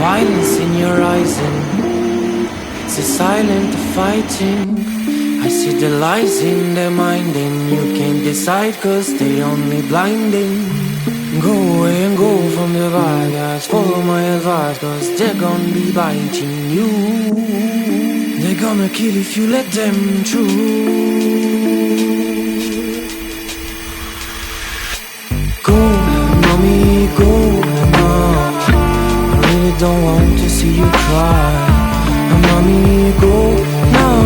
violence in your eyes and it's a silent fighting. I see the lies in their mind and you can't decide cause they only blinding. Go away and go from the bad guys, follow my advice cause they're gonna be biting you. They're gonna kill if you let them through. Go, mommy, go now. I really don't want to see you cry. Mommy, go now.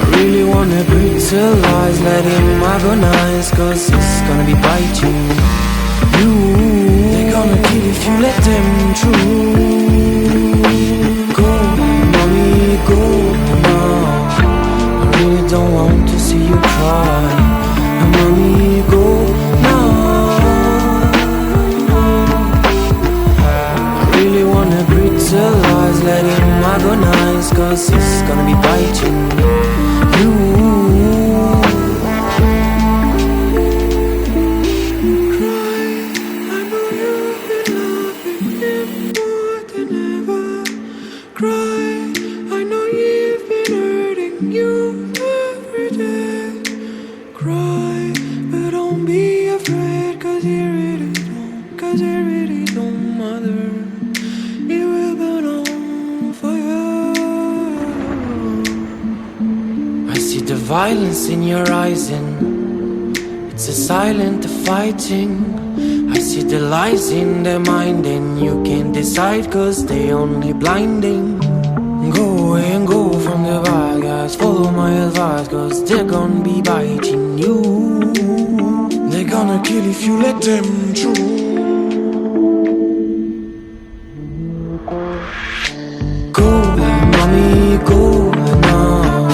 I really wanna brutalize, let him agonize cause it's gonna be biting you. They're gonna kill if you let them through. Go, mommy, go now. I really don't want to see you cry. Mommy, go now. I really wanna brutalize, let him agonize cause it's gonna be biting you. Cry, but don't be afraid, cause it really don't matter. It will burn on fire. I see the violence in your eyes and it's a silent fighting. I see the lies in their mind and you can't decide cause they only blinding. Go away and go from the bad guys, follow my advice cause they're gonna be biting you. They're gonna kill if you let them through. Go, mommy, go now.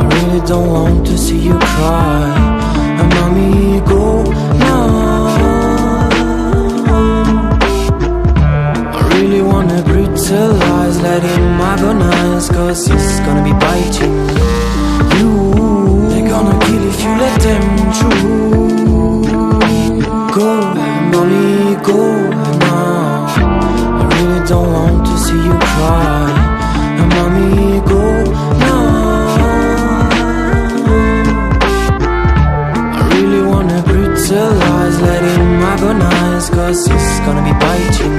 I really don't want to see you cry. Mommy, go now. I really wanna brutalize, let him agonize cause it's gonna be biting you. They're gonna kill if you let them through. Go, mommy, go now. I really don't want to see you cry. Mommy, go now. I really wanna brutalize, let him agonize cause it's gonna be biting